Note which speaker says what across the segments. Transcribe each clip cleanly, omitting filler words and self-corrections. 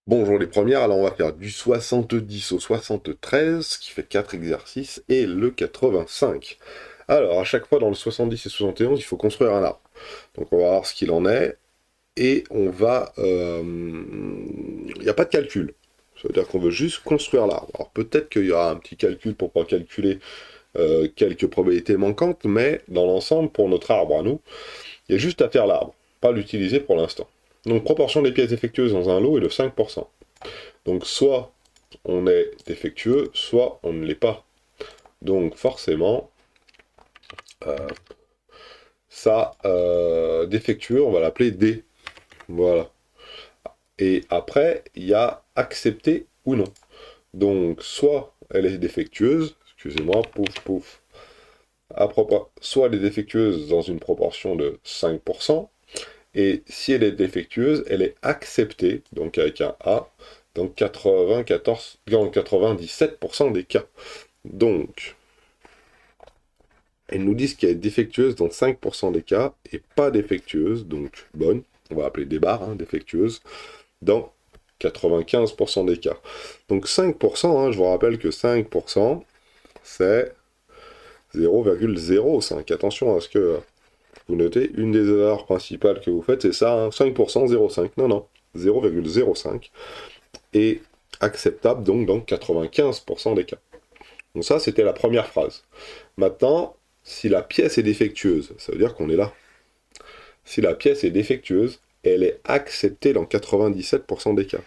Speaker 1: Bonjour les premières, alors on va faire du 70 au 73, ce qui fait 4 exercices, et le 85. Alors, à chaque fois dans le 70 et 71, il faut construire un arbre. Donc on va voir ce qu'il en est, et on va... Il n'y a pas de calcul. Ça veut dire qu'on veut juste construire l'arbre. Alors peut-être qu'il y aura un petit calcul pour pas calculer quelques probabilités manquantes, mais dans l'ensemble, pour notre arbre à nous, il y a juste à faire l'arbre, pas l'utiliser pour l'instant. Donc proportion des pièces défectueuses dans un lot est de 5%. Donc soit on est défectueux, soit on ne l'est pas. Donc forcément, euh, ça, défectueux, on va l'appeler D. Voilà. Et après, il y a accepté ou non. Donc soit elle est défectueuse, excusez-moi, pouf pouf, soit elle est défectueuse dans une proportion de 5%, et si elle est défectueuse, elle est acceptée, donc avec un A, dans 97% des cas. Donc, elles nous disent qu'elle est défectueuse dans 5% des cas et pas défectueuse, donc bonne, on va appeler des barres, hein, défectueuse, dans 95% des cas. Donc 5%, hein, je vous rappelle que 5%, c'est 0,05. Attention à ce que vous notez, une des erreurs principales que vous faites, c'est ça, hein, 5%, 0,5. Non, non, 0,05 est acceptable donc dans 95% des cas. Donc ça, c'était la première phrase. Maintenant, si la pièce est défectueuse, ça veut dire qu'on est là. Si la pièce est défectueuse, elle est acceptée dans 97% des cas.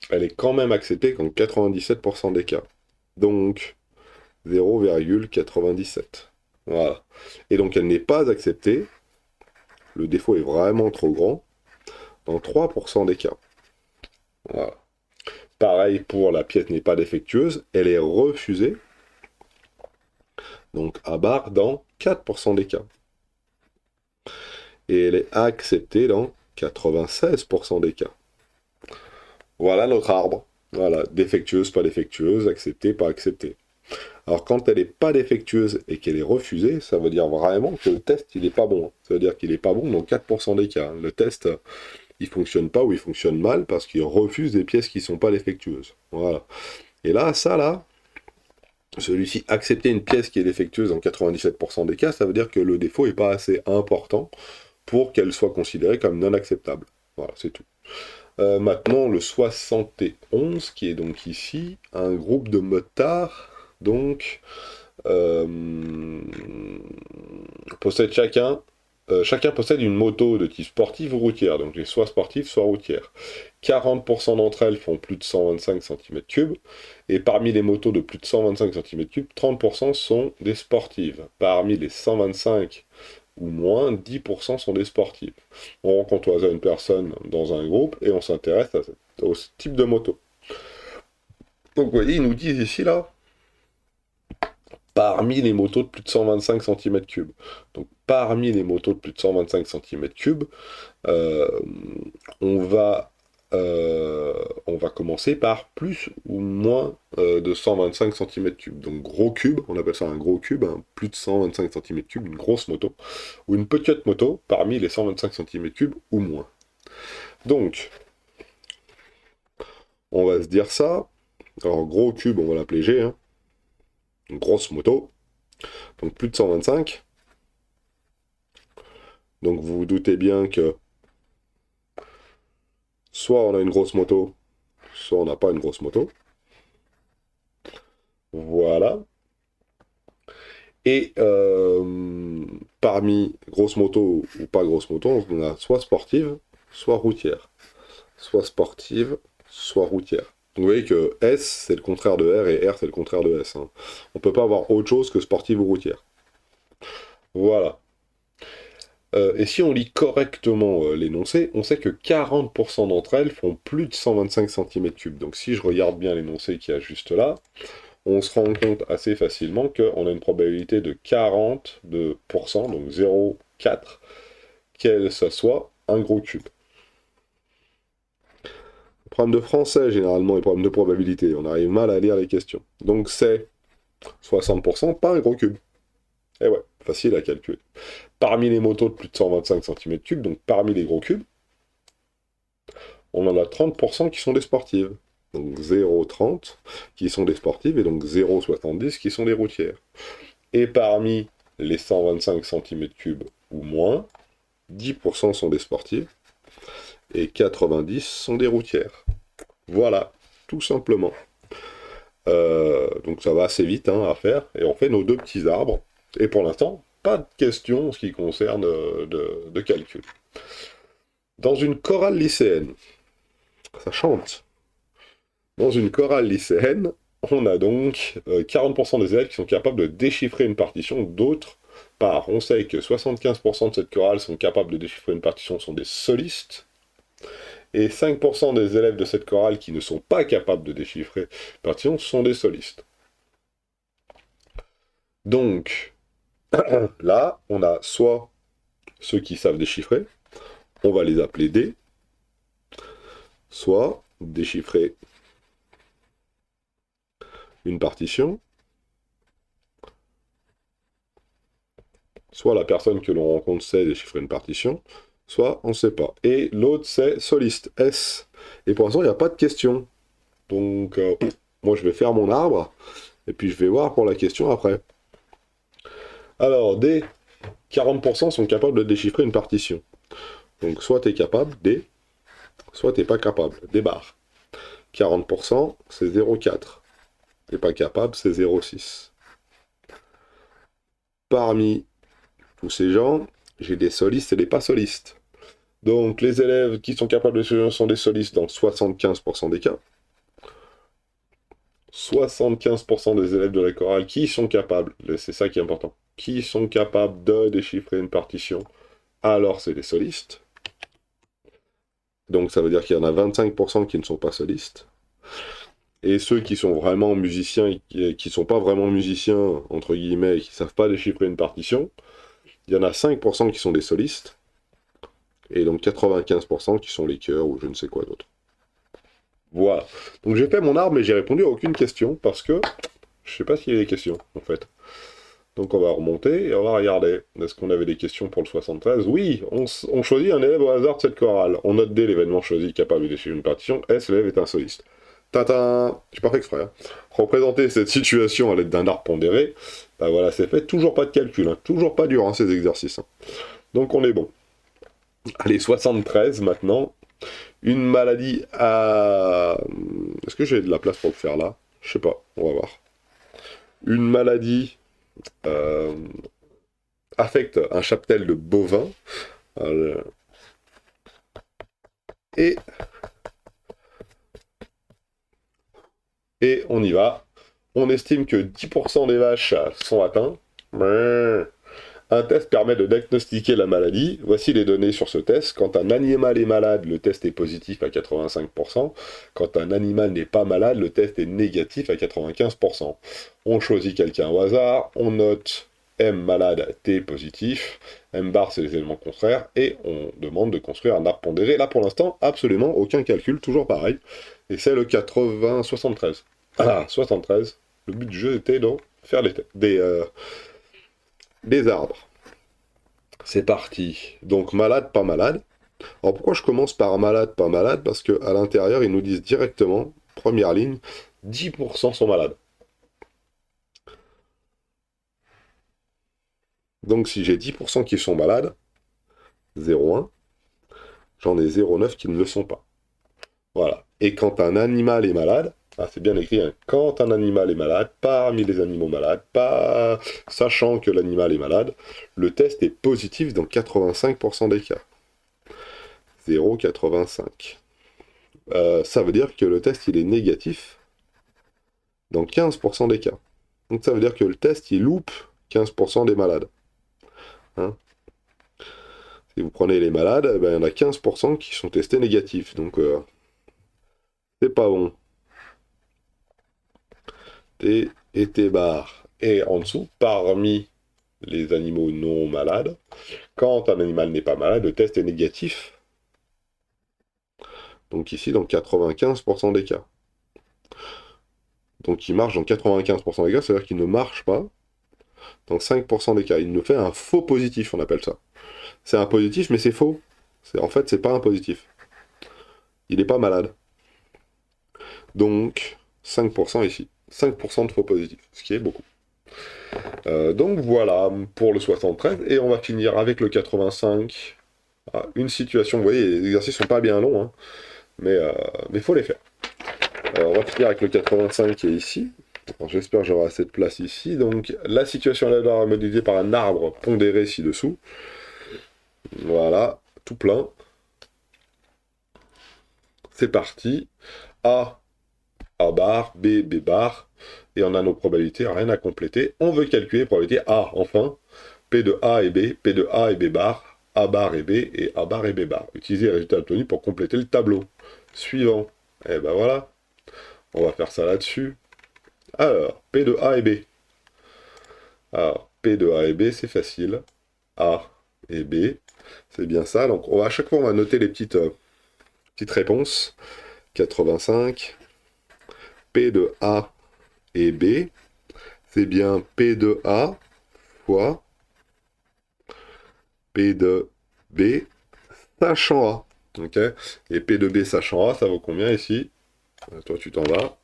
Speaker 1: Elle est quand même acceptée dans 97% des cas. Donc 0,97. Voilà. Et donc elle n'est pas acceptée, le défaut est vraiment trop grand, dans 3% des cas. Voilà. Pareil pour la pièce n'est pas défectueuse, elle est refusée, donc à barre dans 4% des cas. Et elle est acceptée dans 96% des cas. Voilà notre arbre. Voilà, défectueuse, pas défectueuse, acceptée, pas acceptée. Alors quand elle n'est pas défectueuse et qu'elle est refusée, ça veut dire vraiment que le test, il n'est pas bon. Ça veut dire qu'il n'est pas bon dans 4% des cas. Le test, il fonctionne pas ou il fonctionne mal parce qu'il refuse des pièces qui ne sont pas défectueuses. Voilà. Et là, ça là, celui-ci, accepter une pièce qui est défectueuse dans 97% des cas, ça veut dire que le défaut n'est pas assez important pour qu'elle soit considérée comme non acceptable. Voilà, c'est tout. Maintenant, le 71, qui est donc ici, un groupe de motards, donc, euh, possède chacun possède une moto de type sportive ou routière, donc soit sportive, soit routière. 40% d'entre elles font plus de 125 cm3, et parmi les motos de plus de 125 cm3, 30% sont des sportives. Parmi les 125 ou moins, 10% sont des sportives. On rencontre au hasard une personne dans un groupe et on s'intéresse au type de moto. Donc vous voyez, ils nous disent ici, là, parmi les motos de plus de 125 cm3. Donc parmi les motos de plus de 125 cm3, euh, on va, on va commencer par plus ou moins de 125 cm3. Donc gros cube, on appelle ça un gros cube, hein, plus de 125 cm3, une grosse moto, ou une petite moto parmi les 125 cm3 ou moins. Donc, on va se dire ça. Alors gros cube, on va l'appeler G, hein, une grosse moto, donc plus de 125. Donc vous vous doutez bien que soit on a une grosse moto, soit on n'a pas une grosse moto. Voilà. Et parmi grosse moto ou pas grosse moto, on a soit sportive, soit routière. Soit sportive, soit routière. Donc vous voyez que S, c'est le contraire de R, et R, c'est le contraire de S. Hein. On ne peut pas avoir autre chose que sportive ou routière. Voilà. Et si on lit correctement l'énoncé, on sait que 40% d'entre elles font plus de 125 cm3. Donc si je regarde bien l'énoncé qu'il y a juste là, on se rend compte assez facilement qu'on a une probabilité de 40%, donc 0,4, qu'elle ça soit un gros cube. Le problème de français, généralement, et problème de probabilité, on arrive mal à lire les questions. Donc c'est 60%, pas un gros cube. Et ouais, facile à calculer. Parmi les motos de plus de 125 cm3, donc parmi les gros cubes, on en a 30% qui sont des sportives. Donc 0,30 qui sont des sportives et donc 0,70 qui sont des routières. Et parmi les 125 cm3 ou moins, 10% sont des sportives et 90 sont des routières. Voilà, tout simplement. Donc ça va assez vite hein, à faire, et on fait nos deux petits arbres. Et pour l'instant, pas de questions en ce qui concerne de calcul. Dans une chorale lycéenne, ça chante. Dans une chorale lycéenne, on a donc 40% des élèves qui sont capables de déchiffrer une partition, d'autres part. On sait que 75% de cette chorale sont capables de déchiffrer une partition, sont des solistes, et 5% des élèves de cette chorale qui ne sont pas capables de déchiffrer une partition sont des solistes. Donc, là, on a soit ceux qui savent déchiffrer, on va les appeler D, soit déchiffrer une partition, soit la personne que l'on rencontre sait déchiffrer une partition, soit on ne sait pas. Et l'autre, c'est soliste, S. Et pour l'instant, il n'y a pas de question. Donc, moi, je vais faire mon arbre, et puis je vais voir pour la question après. Alors, D, 40% sont capables de déchiffrer une partition. Donc, soit tu es capable, D, soit tu n'es pas capable, D barre. 40%, c'est 0,4. T'es pas capable, c'est 0,6. Parmi tous ces gens, j'ai des solistes et des pas solistes. Donc, les élèves qui sont capables de déchiffrer sont des solistes dans 75% des cas. 75% des élèves de la chorale qui sont capables, c'est ça qui est important, qui sont capables de déchiffrer une partition, alors c'est des solistes. Donc ça veut dire qu'il y en a 25% qui ne sont pas solistes. Et ceux qui sont vraiment musiciens et qui ne sont pas vraiment musiciens, entre guillemets, et qui ne savent pas déchiffrer une partition, il y en a 5% qui sont des solistes. Et donc 95% qui sont les chœurs ou je ne sais quoi d'autre. Voilà. Donc j'ai fait mon arbre, mais j'ai répondu à aucune question parce que je sais pas s'il y a des questions en fait. Donc on va remonter et on va regarder. Est-ce qu'on avait des questions pour le 73? Oui, on choisit un élève au hasard de cette chorale. On note D l'événement choisi capable de déchiffrer une partition. S, l'élève est un soliste. Tintin, j'ai pas fait exprès. Hein. Représenter cette situation à l'aide d'un arbre pondéré, bah voilà, c'est fait. Toujours pas de calcul, hein. Toujours pas dur hein, ces exercices. Hein. Donc on est bon. Allez, 73 maintenant. Une maladie à... Est-ce que j'ai de la place pour le faire là? Je sais pas, on va voir. Une maladie affecte un cheptel de bovins. Et on y va. On estime que 10% des vaches sont atteintes. Un test permet de diagnostiquer la maladie. Voici les données sur ce test. Quand un animal est malade, le test est positif à 85%. Quand un animal n'est pas malade, le test est négatif à 95%. On choisit quelqu'un au hasard, on note M malade, T positif, M bar c'est les éléments contraires, et on demande de construire un arbre pondéré. Là pour l'instant, absolument aucun calcul, toujours pareil. Et c'est le 73. Ah, 73. Le but du jeu était de faire des arbres. C'est parti. Donc malade, pas malade. Alors pourquoi je commence par malade, pas malade? Parce qu'à l'intérieur, ils nous disent directement, première ligne, 10% sont malades. Donc si j'ai 10% qui sont malades, 0,1, j'en ai 0,9 qui ne le sont pas. Voilà. Et quand un animal est malade, ah, c'est bien écrit, hein, quand un animal est malade, parmi les animaux malades, pas sachant que l'animal est malade, le test est positif dans 85% des cas. 0,85. Ça veut dire que le test il est négatif dans 15% des cas. Donc ça veut dire que le test il loupe 15% des malades. Hein, si vous prenez les malades, il y en a 15% qui sont testés négatifs. Donc c'est pas bon. T et T bar. Et en dessous, parmi les animaux non malades, quand un animal n'est pas malade, le test est négatif. Donc ici, dans 95% des cas. Donc il marche dans 95% des cas, c'est-à-dire qu'il ne marche pas dans 5% des cas. Il nous fait un faux positif, on appelle ça. C'est un positif, mais c'est faux. En fait, c'est pas un positif. il n'est pas malade. Donc, 5% ici. 5% de faux positifs, ce qui est beaucoup. Donc voilà, pour le 73, et on va finir avec le 85. Ah, une situation, vous voyez, les exercices sont pas bien longs, hein, mais faut les faire. On va finir avec le 85 qui est ici. J'espère que j'aurai assez de place ici. Donc, la situation aléatoire est modélisée par un arbre pondéré ci-dessous. Voilà, tout plein. C'est parti. A bar, B bar. Et on a nos probabilités, rien à compléter. On veut calculer les probabilités A, enfin. P de A et B, P de A et B bar, A bar et B, et A bar et B bar. Utilisez les résultats obtenus pour compléter le tableau. Suivant. Et ben voilà. On va faire ça là-dessus. Alors, P de A et B. Alors, P de A et B, c'est facile. A et B, c'est bien ça. Donc, à chaque fois, on va noter les petites réponses. 85. P de A et B, c'est bien P de A fois P de B sachant A. Ok. Et P de B sachant A, ça vaut combien ici? Toi, tu t'en vas.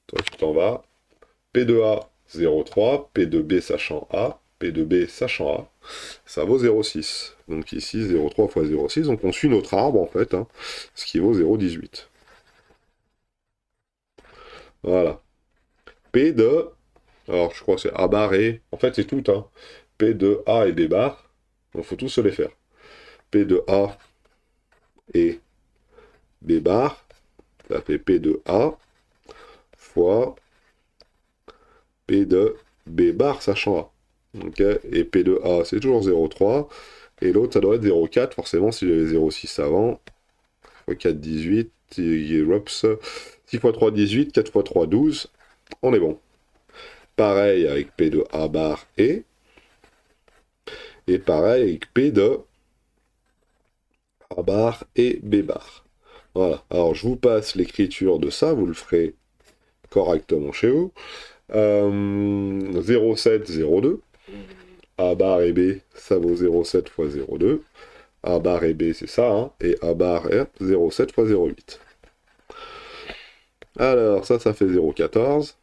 Speaker 1: Toi, tu t'en vas. P de A, 0,3. P de B sachant A. P de B sachant A. Ça vaut 0,6. Donc ici, 0,3 fois 0,6. Donc on suit notre arbre, en fait. Hein, ce qui vaut 0,18. Voilà. P de... Alors, je crois que c'est A bar et... En fait, c'est tout. Hein. P de A et B bar. Donc, il faut tous se les faire. P de A et B bar. Ça fait P de A fois P de B bar sachant A. Okay. Et P de A, c'est toujours 0,3. Et l'autre, ça doit être 0,4, forcément, si j'avais 0,6 avant. 4, 18. 6 fois 3, 18. 4 fois 3, 12. On est bon. Pareil avec P de A bar et pareil avec P de A bar et B bar. Voilà. Alors, je vous passe l'écriture de ça. Vous le ferez correctement chez vous. 0,7, 0,2. A bar et B, ça vaut 0,7 fois 0,2. A bar et B, c'est ça, hein, et A bar est 0,7 fois 0,8. Alors, ça fait 0,14.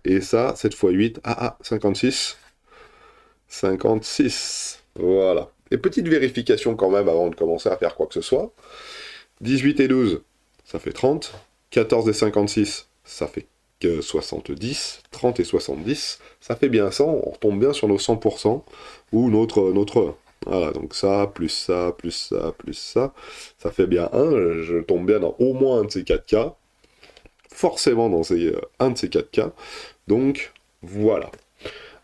Speaker 1: Et ça, 7 fois 8, 56. 56. Voilà. Et petite vérification quand même avant de commencer à faire quoi que ce soit. 18 et 12, ça fait 30. 14 et 56, ça fait 70, 30 et 70, ça fait bien 100, on retombe bien sur nos 100%, ou notre 1. Voilà, donc ça, plus ça, plus ça, plus ça, ça fait bien 1, je tombe bien dans au moins un de ces 4 cas, forcément dans un de ces 4 cas, donc voilà.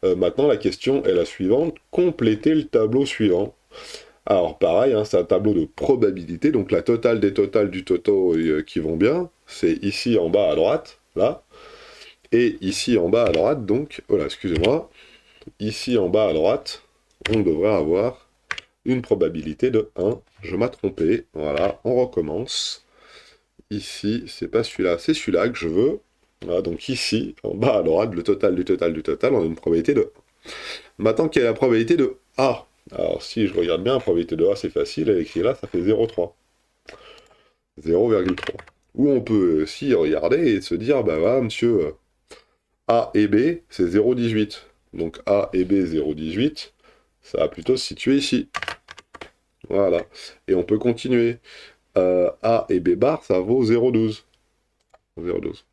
Speaker 1: Maintenant, la question est la suivante, compléter le tableau suivant. Alors pareil, hein, c'est un tableau de probabilité, donc la totale des totales du toto qui vont bien, c'est ici en bas à droite, là, et ici en bas à droite, donc, voilà, excusez-moi, ici en bas à droite, on devrait avoir une probabilité de 1, je m'ai trompé, voilà, on recommence, ici, c'est pas celui-là, c'est celui-là que je veux, voilà, donc ici, en bas à droite, le total du total du total, on a une probabilité de 1. Maintenant, quelle est la probabilité de A? Alors, si je regarde bien, la probabilité de A, c'est facile, elle est écrite là, ça fait 0,3. 0,3. Ou on peut aussi regarder et se dire, bah voilà, monsieur, A et B, c'est 0,18. Donc A et B, 0,18, ça va plutôt se situer ici. Voilà. Et on peut continuer. A et B bar, ça vaut 0,12. 0,12.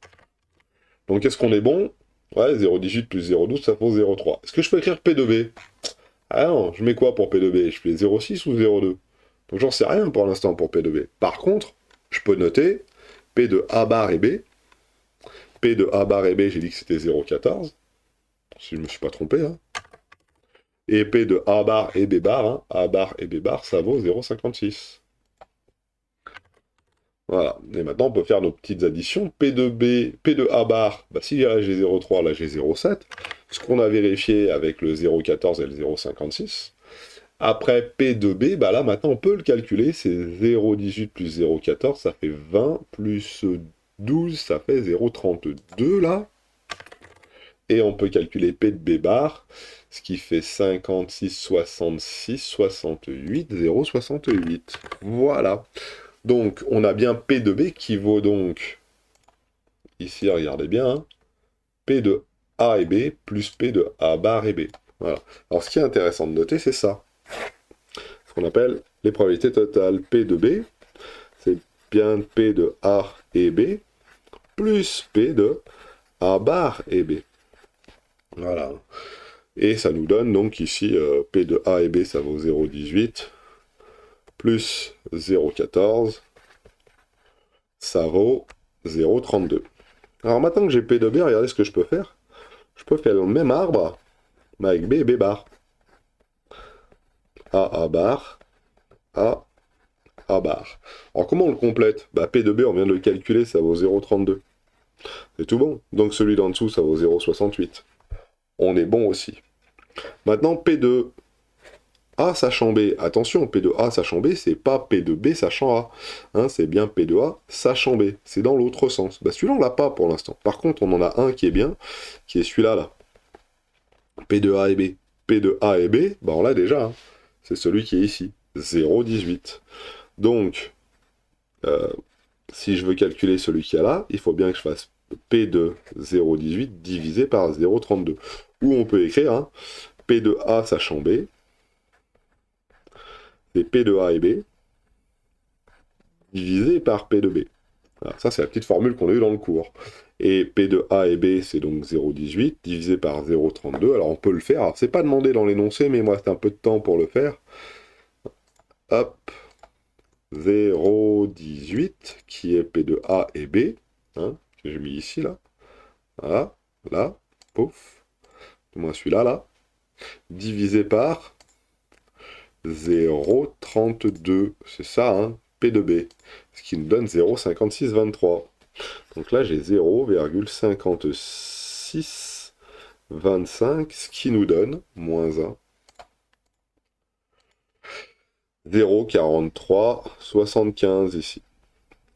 Speaker 1: Donc est-ce qu'on est bon? Ouais, 0,18 plus 0,12, ça vaut 0,3. Est-ce que je peux écrire P de B? Ah non, je mets quoi pour P de B? Je fais 0,6 ou 0,2? Donc j'en sais rien pour l'instant pour P de B. Par contre, je peux noter P de A bar et B. P de A bar et B, j'ai dit que c'était 0,14. Si je me suis pas trompé. Hein. Et P de A bar et B bar, hein, A bar et B bar, ça vaut 0,56. Voilà. Et maintenant, on peut faire nos petites additions. P de B, P de A bar, bah, si là j'ai 0,3, là j'ai 0,7. Ce qu'on a vérifié avec le 0,14 et le 0,56. Après P de B, bah là maintenant on peut le calculer, c'est 0,18 plus 0,14, ça fait 20, plus 12, ça fait 0,32 là. Et on peut calculer P de B bar, ce qui fait 56, 66, 68, 0,68. Voilà. Donc, on a bien P de B qui vaut donc, ici, regardez bien, hein, P de A et B plus P de A bar et B. Voilà. Alors, ce qui est intéressant de noter, c'est ça. Ce qu'on appelle les probabilités totales. P de B, c'est bien P de A et B plus P de A bar et B. Voilà. Et ça nous donne donc ici P de A et B, ça vaut 0,18 plus 0,14, ça vaut 0,32. Alors maintenant que j'ai P de B, regardez ce que je peux faire. Je peux faire le même arbre, mais avec B et B bar. A bar, A bar. Alors comment on le complète? Bah P de B, on vient de le calculer, ça vaut 0,32. C'est tout bon. Donc celui d'en dessous, ça vaut 0,68. On est bon aussi. Maintenant, P de A sachant B. Attention, P de A sachant B, c'est pas P de B sachant A. Hein, c'est bien P de A sachant B. C'est dans l'autre sens. Bah celui-là, on l'a pas pour l'instant. Par contre, on en a un qui est bien, qui est celui-là, là. P de A et B. P de A et B, bah on l'a déjà. Hein. C'est celui qui est ici. 0,18. Donc, si je veux calculer celui qui est là, il faut bien que je fasse P de 0,18 divisé par 0,32. Ou on peut écrire hein, P de A sachant B, c'est P de A et B, divisé par P de B. Voilà, ça c'est la petite formule qu'on a eue dans le cours. Et P de A et B, c'est donc 0,18 divisé par 0,32. Alors on peut le faire, alors c'est pas demandé dans l'énoncé, mais moi c'est un peu de temps pour le faire. Hop, 0,18 qui est P de A et B, hein, que j'ai mis ici là. Voilà, là, pouf. Moi celui-là là. Divisé par 0,32. C'est ça, hein, P de B. Ce qui nous donne 0,5623. Donc là, j'ai 0,5625, ce qui nous donne moins 1. 0,4375 ici.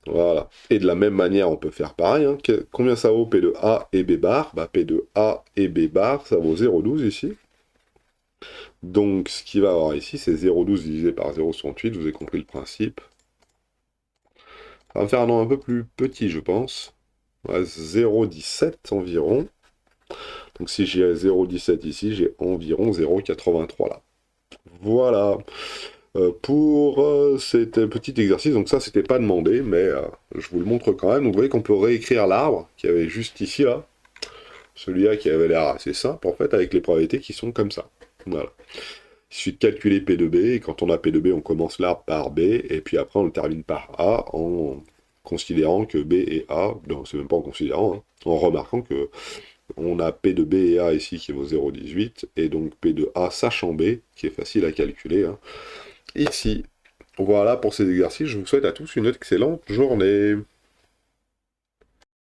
Speaker 1: Voilà. Et de la même manière, on peut faire pareil. Hein. Combien ça vaut P de A et B bar? Bah, P de A et B bar, ça vaut 0,12 ici. Donc, ce qu'il va avoir ici, c'est 0,12 divisé par 0,68. Vous avez compris le principe. Ça va me faire un nombre un peu plus petit, je pense. Ouais, 0,17 environ. Donc, si j'ai 0,17 ici, j'ai environ 0,83 là. Voilà. Pour cet petit exercice, donc ça c'était pas demandé, mais je vous le montre quand même. Donc vous voyez qu'on peut réécrire l'arbre qui avait juste ici là, celui-là qui avait l'air assez simple en fait, avec les probabilités qui sont comme ça. Voilà. Il suffit de calculer P de B, et quand on a P de B, on commence l'arbre par B, et puis après on le termine par A en considérant que B et A, non c'est même pas en considérant, hein, en remarquant que on a P de B et A ici qui vaut 0,18, et donc P de A sachant B, qui est facile à calculer, hein, ici. Voilà pour ces exercices, je vous souhaite à tous une excellente journée.